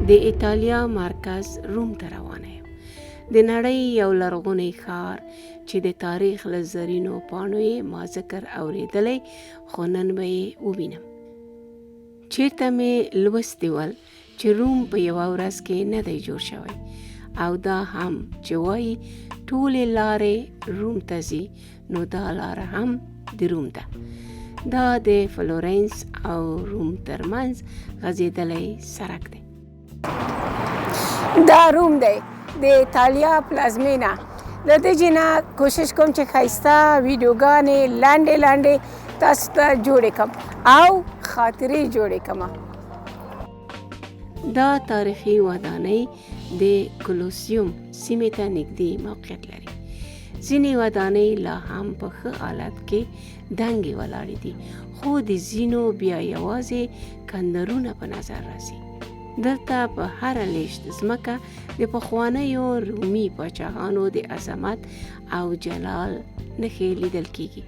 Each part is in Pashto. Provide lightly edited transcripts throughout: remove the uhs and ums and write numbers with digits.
د ایټالیا مرکز روم ته روانه یم. د نړۍ یو لرغونی ښار چې د تاریخ له زرینو پاڼو یې ما ذکر اورېدلی، خو نن به یې ووینم. چېرته مې لوستي ول چې روم په یوه ورځ کې نه دی جوړ شوی، او دا هم چې وایي ټولې لارې روم ته ځي، نو دا لاره هم د روم ده. دا د فلورنس او روم ترمنځ غځېدلی سړک دی. دا روم دی، د ایټالیا پلازمینه. د دې جنه کوشش کوم چې ښایسته ویډیوګانې لنډې تاسو ته جوړې کړم او خاطرې جوړې کړم. دا تاریخي ودانۍ د کولوسیوم سیمې ته نږدې موقعیت لري. ځینې ودانۍ لا هم په ښه حالت کې دنګې ولاړې دي، خو د ځینو بیا یوازې کندرونه په نظر راځي. دلته په هره لیشت ځمکه د پخوانیو رومي پاچاهانو د عظمت او جلال نښې لیدل کیږي.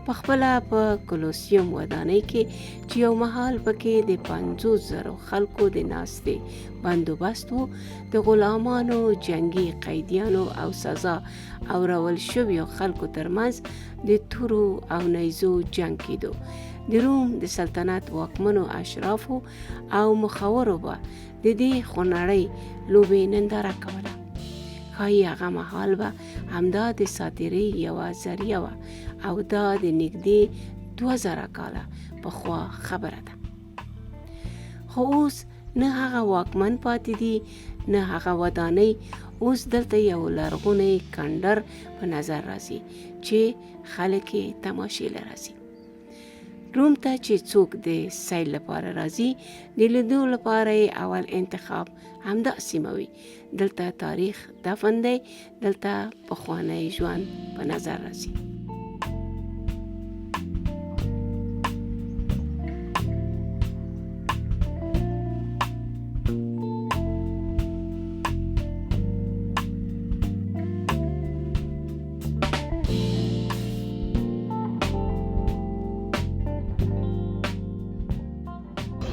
په خپله په کولوسیوم ودانۍ کې چې یو مهال پکې د 50,000 خلکو د ناستې بندوبست و، د غلامانو، جنگي قیدیانو او سزا اورول شویو خلکو ترمنځ د تورو او نیزو جنگ کېدو. د روم د سلطنت واکمنو اشرافو او مخورو به د دې خونړۍ لوبې ننداره کوله. ښایي هغه مهال به همدا د ساتیرۍ یوه ذریعه وه، او دا د نږدې 2000 کاله پخوا خبره ده. خو اوس نه هغه واکمن پاتې دي، نه هغه ودانۍ. اوس دلته یو لرغونی کندر په نظر راځي چې خلک یې تماشې له راځي. روم ته چې څوک د سیل لپاره راځي، د لیدو لپاره یې اول انتخاب همدا سیمه وي. دلته تاریخ دفن دی، دلته پخوانی ژوند په نظر راځي.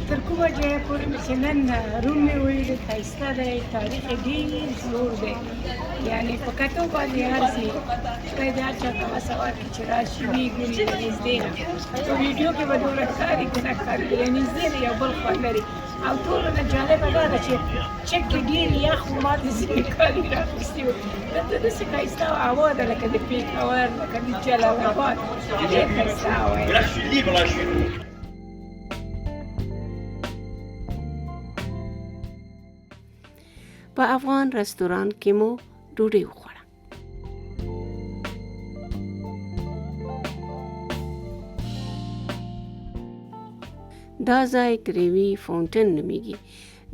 تر کومه ځایه پورې چې نن روم مې ولیدو، ښایسته دی، تاریخ یې ډېر زوړ دی. یعنې په کتو باندې هر څه خدای دې هر چا ته وسه ورکړي چې راشي ویې ګوري له نږدې نه. په ویډیو کې به دومره ښکاري که نه ښکاري، له نږدې نه یو بل خوند لري. او ټولو نه جالبه دا ده چې چک کې ډېر یخ و، ما د ځینې کالي رااخیستي وو. دلته داسې ښایسته هوا ده لکه د پېښور، لکه د جلال آباد. ډېر ښایسته هوا یې. په افغان رستوران کې مو ډوډۍ وخوړه. دا ځای تریوي فاونټن نومیږي.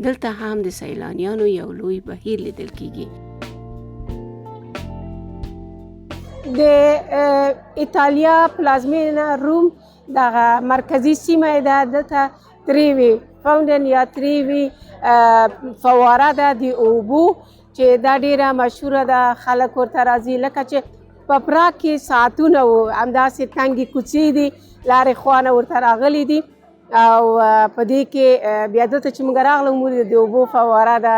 دلته هم د سیلانیانو یو لوی بهیر لیدل کیږي. د ایټالیا پلازمینه روم دغه مرکزی سیمه ده. دلته تریوي فاونټن یا تریوي فواره ده د اوبو، چې دا ډیره مشهوره ده. خلک ورته راځي، لکه چې په پراګ کې ساعتونه و، همداسې تنګې کوڅې دي، لارې خوانه ورته راغلي دي. او په دې کې بیا دلته چې موږ راغلو مولې د اوبو فواره ده،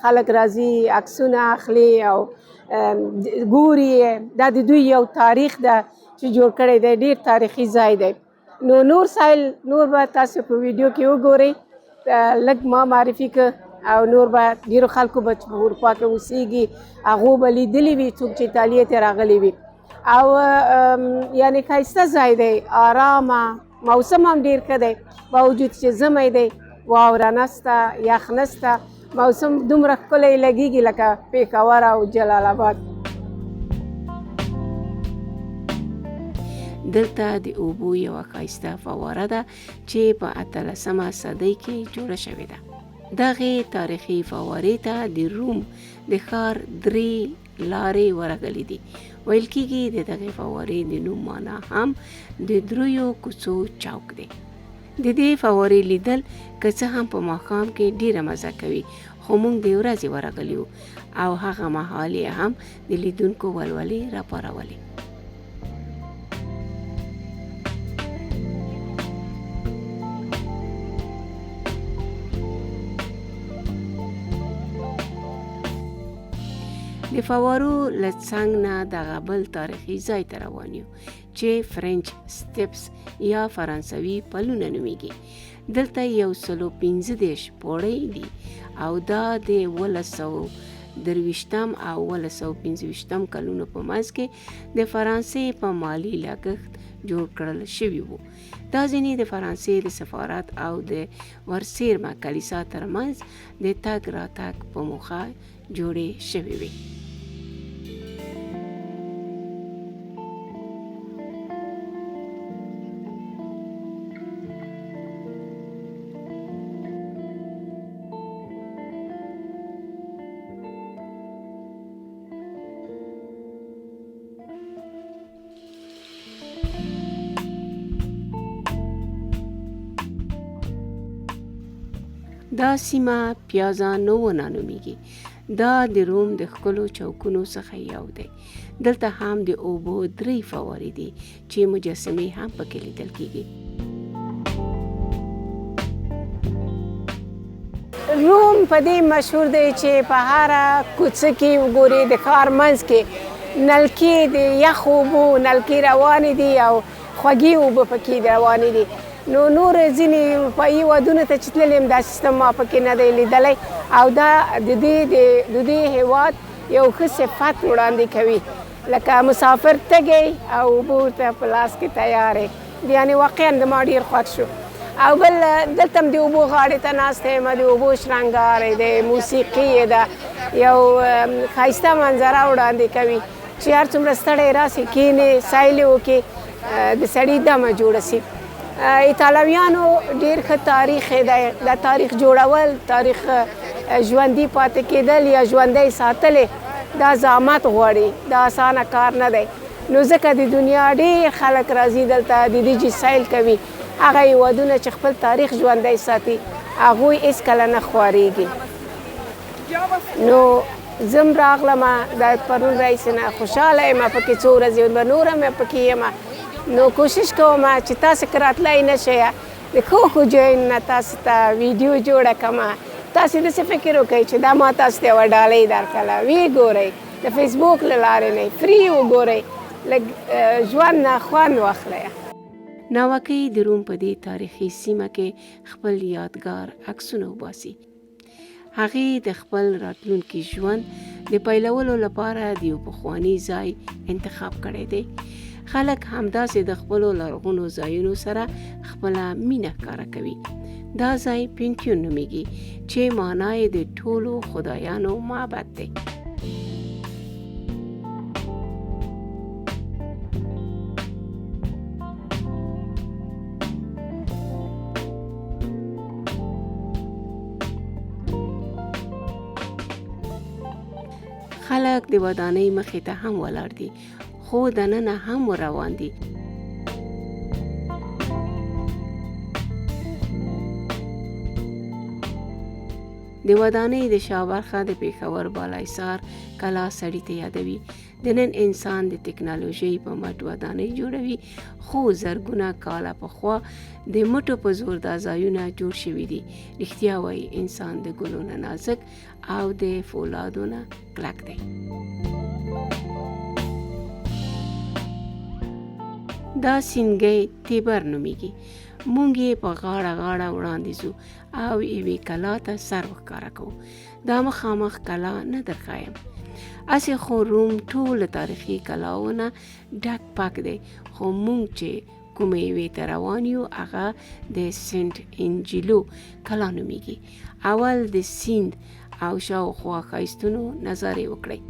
خلک راځي عکسونه اخلي او ګوري. دا د دوی یو تاریخ ده چې جوړ کړی دی، ډیر تاریخي ځای دی. نو نور سایل نور به تاسو په ویډیو کې وګورئ، لږ ما معرفي که، او نور به ډیرو خلکو به په اروپا کې اوسیږي هغو به لیدلي وي څوک چې ایټالیې ته راغلي وي. او یعنې ښایسته ځای دی، آرامه، موسم هم ډیر ښه دی، باوجود چې ژمی دی، واوره نسته، یخ نسته، موسم دومره ښکلی لګیږي لکه پېښور او جلال آباد. دلته د اوبو یوه ښایسته فواره ده چې په 18مه صدۍ کې جوړه شوې ده. دغې تاریخي فوارې ته د روم د ښار 3 لارې ورغلي دي. ویل کېږي د دغې فوارې د نوم معنا هم د 3 کوڅو چوک دی. د دې فوارې لیدل که څه هم په ماښام کې ډیره مزه کوي، خو موږ د ورځې ورغلي وو او هغه مهال یې هم د لیدونکو ولولې راپارولې. د فوارو له څنګ نه دغه بل تاریخي ځای ته روان یو چې فرنچ سټپس یا فرانسوي پلونه نومیږي. دلته 115 پوړۍ دي او دا د 1923 او 1925 کلونو په منځ کې د فرانسې په مالي لګښت جوړ کړل شوي وو. دا ځینې د فرانسې د سفارت او د ورسیرمه کلیسا ترمنځ د تګ راتګ په موخه جوړې شوې وې. دا سیمه پیازا نوونا نومیږي. دا د روم د ښکلو چوکونو څخه یو دی. دلته هم د اوبو 3 فوارې دي چې مجسمې هم پکې لیدل کیږي. روم په دې مشهور دی چې په هر کوڅه کې وګوري د ښار منځ کې نلکې د یخ اوبو نلکې روانې دي او خوږې اوبه پکې روانې دي. نو نور ځینې اروپایي ودونو ته چې تللی یم دا سیستم ما پکې نه دی لیدلی او دا د دې هیواد یو ښه صفت وړاندې کوي لکه مسافر تږی او اوبه ورته په لاس کې تیار یې. یعنې واقعا د ما ډېر خوښ شو. او بل دلته هم د اوبو غاړې ته ناسته یم، د اوبو شرنګار د موسیقي ده یو ښایسته منظره وړاندې کوي چې هر څومره ستړی راسي کښېنې سایلې وکړي د سړي دمه جوړه سي. ایټالویانو ډېر ښه تاریخ دی. د تاریخ جوړول، تاریخ ژوندي پاتې کېدل یا ژوندی ساتلې دا زحمت غواړي، دا اسانه کار نه دی. نو ځکه د دنیا ډېر خلک راځي دلته د دې چې سیل کوي. هغه هېوادونه چې خپل تاریخ ژوندی ساتي هغوی هېڅکله نه خوارېږي. نو زه هم راغلمه د پرون راهیسې نه خوشحاله یم پکې څو ورځې به نوره مې پکې یم. نو کوشش کوم چې تاسو که راتلی نه شئ د ښو ځایونو نه تاسو ته ویډیو جوړه کړمه. تاسو داسې فکر وکړئ چې دا ما تاسو ته یوه ډالۍ درکړله، ویې ګورئ د فیسبوک له لارې نه فري وګورئ، لږ ژوند نه خوند واخلئ. ناوکۍ د روم په دې تاریخي سیمه کې خپل یادګار عکسونه وباسي. هغې د خپل راتلونکي ژوند د پیلولو لپاره د یو پخواني ځای انتخاب کړی دی. خلک همداسې د خپلو لرغونو ځایونو سره خپله مینه ښکاره کوي. دا ځای پینتیون نومیږي چې معنا یې د ټولو خدایانو معبد دی. خلک د ودانۍ مخې ته هم ولاړ دي خو دننه هم روان دي. د ودانۍ د شا برخه د پېښور بالایسار کلا سړي ته یادوي. د نن انسان د ټکنالوژۍ په مټ ودانۍ جوړوي خو زرګونه کاله پخوا د مټو په زور دا ځایونه جوړ شوي دي. رښتیا وایي انسان د ګلو نه نازک او د فولادو نه کلک دی. دا سینګی تیبر نومیږي. مونږ یې په غاړه غاړه وړاندې ځو او یوې کلا ته سر ورښکاره کوو. دا مخامخ کلا نه درښایم. هسې خو روم ټول تاریخي کلاونه ډک پک دی، خو مونږ چې کومې یوې ته روان یو هغه د سنت انجیلو کلا نومیږي. اول د سیند او شاوخوا ښایستونو نظارې وکړئ.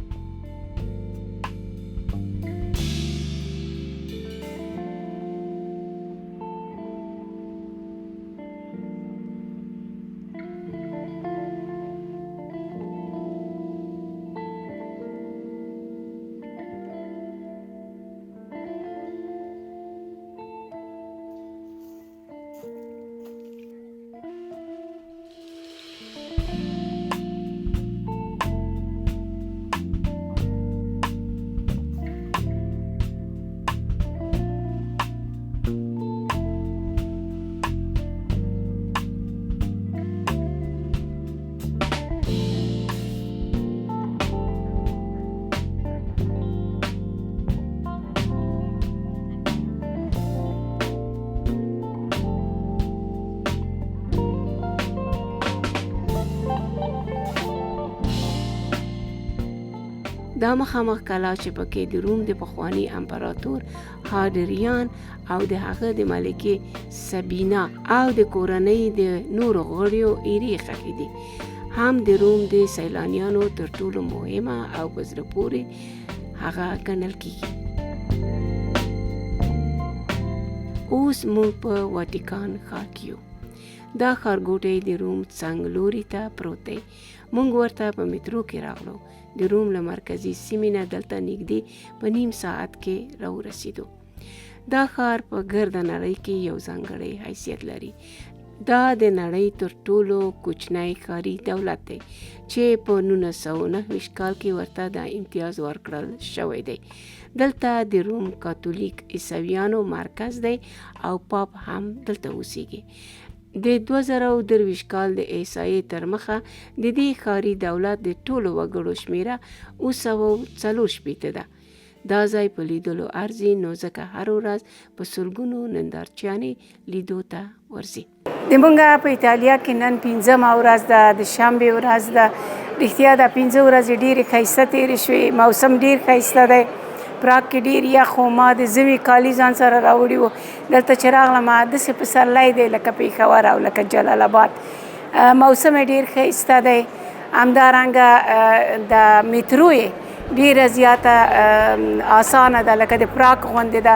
دا مخامخ کلا چې پکې د روم د پخوانی امپراتور هادریان او د هغه د ملکې سبینا او د کورنۍ د نورو غړیو ایرې ښخې دي. هم د روم د سیلانیانو تر ټولو مهمه او په زړه پورې هغه ګڼل کیږي. اوس موږ په واټیکان ښار کې یو. دا ښارګوټی د روم څنګ لوري ته پروت دی. موږ ورته په میترو کې راغلو. د روم له مرکزي سیمې نه دلته نږدې په نیم ساعت کې راورسېدو. دا ښار په ګرده نړۍ کې یو ځانګړی حیثیت لري. دا د نړۍ تر ټولو کوچنی ښاري دولت دی چې په 1929 کال کې ورته دا امتیاز ورکړل شوی دی. دلته د روم کاتولیک عیسویانو مرکز دی او پاپ هم دلته اوسیږي. د 2023 کال د احصایې تر مخه د دې ښاري دولت د ټولو وګړو شمیره 940 ده. دا ځای په لیدلو ارزي، نو ځکه هر ورځ په سلګونو نندارچیانې لیدو ته ورځي. د مونږه په ایتالیا کې نن 5مه ورځ ده، د شنبې ورځ ده. رښتیا دا 5 ورځې ډېرې ښایسته تېرې شوې. موسم ډېر ښایسته دی. پراګ کې ډېر یخ و. ما د ژمي کالي ځان سره راوړي وو. دلته چې راغلم داسې پسرلی دی لکه پېښور او لکه جلال آباد. موسم یې ډېر ښایسته دی. همدارنګه د میترو یې ډېره زیاته اسانه ده، لکه د پراګ غوندې ده.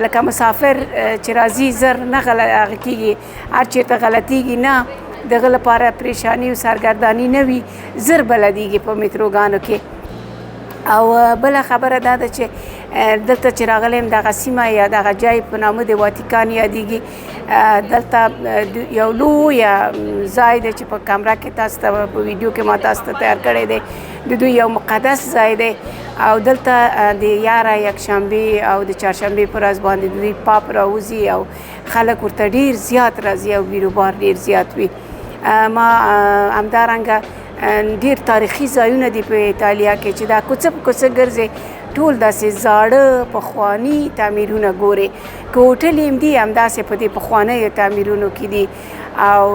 لکه مسافر چې راځي زر نه هغه کېږي، هر چېرته غلطېږي نه، دغه لپاره پریشاني او سرګرداني نه وي، زر بلدېږي په میتروګانو کې. او بله خبره دا ده چې دلته چې راغلی یم دغه سیمه یا دغه ځای په نامه د واټیکان یادېږي. دلته یو لویه ځای دی چې په کمره کې تاسو ته په ویډیو کې ما تاسو ته تیار کړی دی. د دوی یو مقدس ځای دی او دلته د یاره یکشنبې او د چهارشنبې په ورځ باندې د دوی پاپ راوځي او خلک ورته ډېر زیات راځي او بیروبار ډېر زیات وي. ما همدارنګه ډېر تاریخي ځایونه دي په ایتالیا کې چې دا کوڅه په کوڅه ګرځې ټول داسې زاړه پخواني تعمیرونه ګورې. که هوټل هم دي همداسې په دې پخوانیو تعمیرونو کې دي او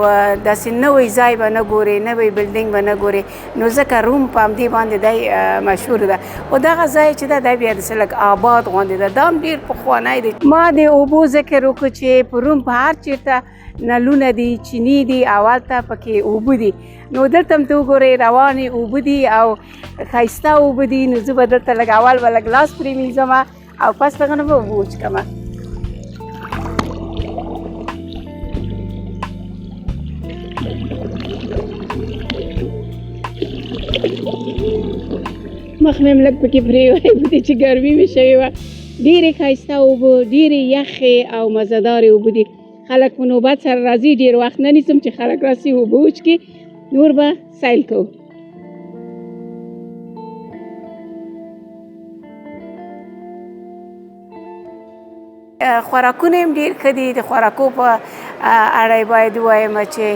داسې نوی ځای به نه ګورې، نوی بلډینګ به نه ګورې. نو ځکه روم په همدې باندې دی مشهور ده. خو دغه ځای چې ده بیا داسې لږ آباد غوندې ده. دا هم ډېر پخوانی دی. ما د اوبو ذکر وکړو چې په روم په هر چېرته نلونه دي، چینی دي او هلته پکې اوبه دي. نو دلته هم ته وګورئ روانې اوبه دي او ښایسته اوبه دي. نو زه به دلته لږ اول به لږ لاس پرېمینځمه او پس هغه نه به اوبه وچکمه. مخ مې هم لږ پکې پرېوی په دې چې ګرمي مې شوې وه. ډېرې ښایسته اوبه، ډېرې یخې او مزهدارې اوبه دي. خلک په نوبت سره راځي. ډېر وخت نه نیسم چې خلک راسي اوبه وچکي، نور به سیل کوو. خوراکونه هم ډېر ښه دي. د خوراکو په اړه باید ووایم چې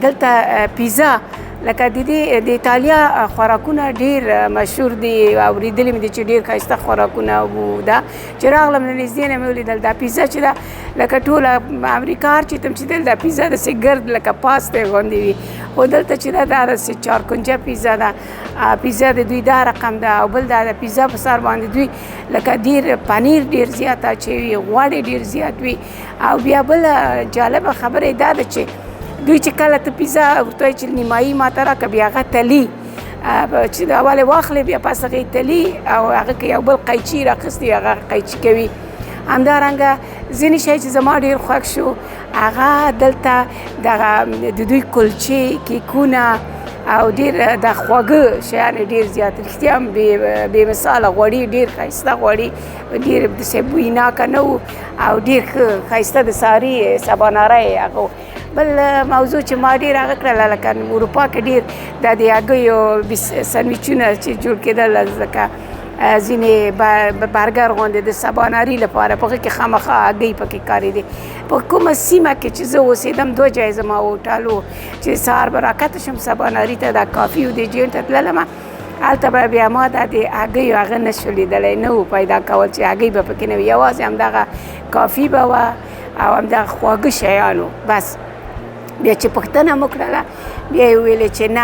دلته پیزا لکه د ایتالیا خوراکونه ډېر مشهور دي. اورېدلي مې دي چې ډېر ښایسته خوراکونه ده. چې راغلم له نږدې نه مې ولیدل دا پیزا چې ده لکه ټوله امریکا هر چېرته چې دا پیزا داسې ګرد لکه پاستې غوندې وي. خو دلته چې ده دا داسې چارکنجه پیزا ده. پیزا د دوی دا رقم ده. او بل دا د پیزا په سر باندې دوی لکه ډېر پنیر ډېر زیات اچوي وي، غوړې ډېر زیات وي. او بیا بله جالبه خبره دا ده چې دوی چې کله ته پیزا ورته وایي چې نیمایي ماته راکړه، بیا هغه تلي چې د اول واخلې بیا پس هغې تلي او هغه کې یو بل قیچي راخیستي هغه قیچي کوي. همدارنګه ځینې شی چې زما ډېر خوښ شو هغه دلته دغه د دوی کلچې، کیکونه او ډېر د خواږه شیان ډېر زیات. رښتیا هم بې مثاله غوړي، ډېر ښایسته غوړي، ډېر داسې بویناکه نه وو او ډېر ښه ښایسته د ساري سباناره یې هغه. بل موضوع چې ما ډېر هغه کړله لکه اروپا کې ډېر دا د هګیو سنډویچونه چې جوړ کېدل، لکه ځینې برګر غوندې د سباناري لپاره په هغې کې خامخا هګۍ پکې کارېدې. په کومه سیمه کې چې زه اوسېدم 2 ځایه زما هوټل و چې سهار به راکته شم سباناري ته، دا کافي و دې جین ته تللم. هلته به بیا ما دا د هګیو هغه نه شو لیدلی، نه و پیدا کول چې هګۍ به پکې نه وي، یوازې همدغه کافي به وه او همدغه خواږه شیان و بس. بیا چې پوښتنه مو کړله بیا یې وویلې چې نه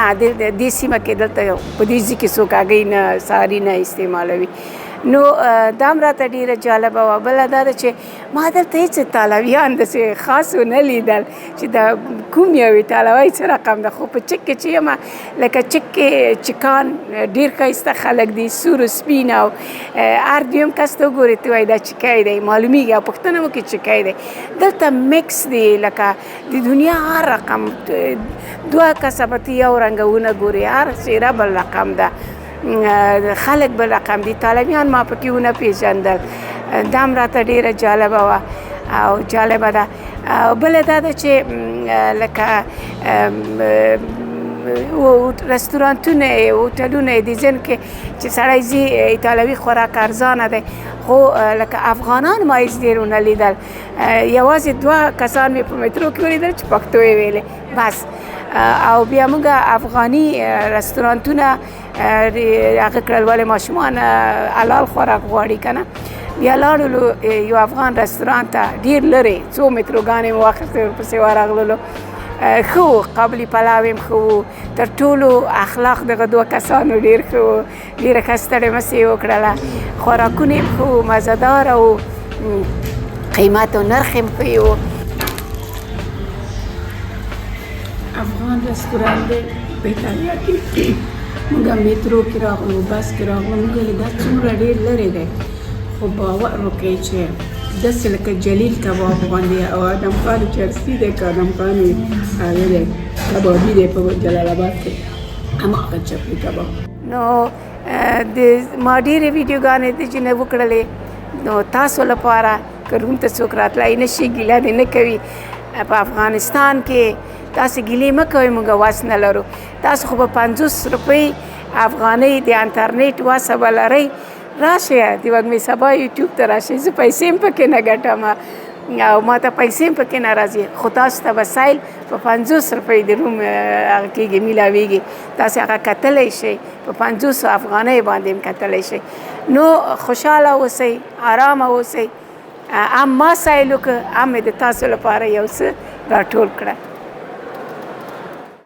دې سیمه کې دلته په دې ځای کې څوک هګۍ نه ساري نه استعمالوي. نو دا هم راته ډېره جالبه وه. بله دا ده چې ما دلته هېڅ ایټالویان داسې خاص ونه لیدل چې دا کوم یو ایټالوی څه رقم ده، خو په چک کې چې یم لکه چک کې چکان ډېر ښایسته خلک دي، سور و سپین، او هر دویم کس ته وګورې ته وایي دا چکی دی، معلومیږي او پوښتنه وکړي چکی دی. دلته مکس دی لکه د دنیا هر رقم، دوه کسه به ته یو رنګونه ګورې، هر څېره بل رقم ده، خلک بل رقم دي. طالبیان ما پکې ونه پېژندل. دا هم راته ډېره جالبه وه او جالبه ده. بله دا ده چې لکه رستورانتونه هوټلونه دي ځین کې چې سړی ځي ایټالوي خوراک ارزانه دی، خو لکه افغانان ما هېڅ ډېر ونه لیدل. یوازې دوه کسان مې په مترو کې ولیدل چې پښتو یې ویلې بس. او بیا موږ افغاني رستورانتونه هغه کړل، ولې ماشومان حلال خوراک غواړي که نه. بیا لاړلو یو افغان رستوران ته، ډېر لرې، څو متروګانې مو واخیستې، ورپسې ورغللو. ښه و، قابلي پلاو هم ښه و، تر ټولو اخلاق دغه دوه کسانو ډېر ښه و، ډېره ښه ستړې مسې یې وکړله. خوراکونه هم ښه و، مزهداره و، قیمت و نرخ هم ښه و. افغان رستوران دی په ایټالیا کې. موږ میترو کې راغلو، بس کې راغلو، موږ ویل دا څومره ډېر لرې دی، خو باور وکړئ چې داسې لکه جلیل کباب غوندې، او ادم خان چرسي دی که ادم خان هغه دی کبابي دی په جلال آباد کې، هماغه چپلي کباب. نو ما ډېرې ویډیوګانې د جنه وکړلې. نو تاسو لپاره که روم ته څوک راتلی نه شي، ګیله دې نه کوي، په افغانستان کې تاسې ګیلې مه کوئ، موږ وس نه لرو. تاسو خو به 50 روپۍ افغانۍ د انټرنیټ وسه به لرئ، راشئ د وږمې سبا یوټیوب ته راشئ. زه پیسې هم پکې نه ګټم او ما ته پیسې هم پکې نه راځي، خو تاسو ته به سایل په 50 روپۍ د روم هغه کېږي، میلاویږي. تاسې هغه کتلی شئ، په 50 افغانۍ باندې هم کتلی شئ. نو خوشحاله اوسئ، ارامه اوسئ. هم ما سایل وکړه، هم مې د تاسو لپاره یو څه راټول کړه.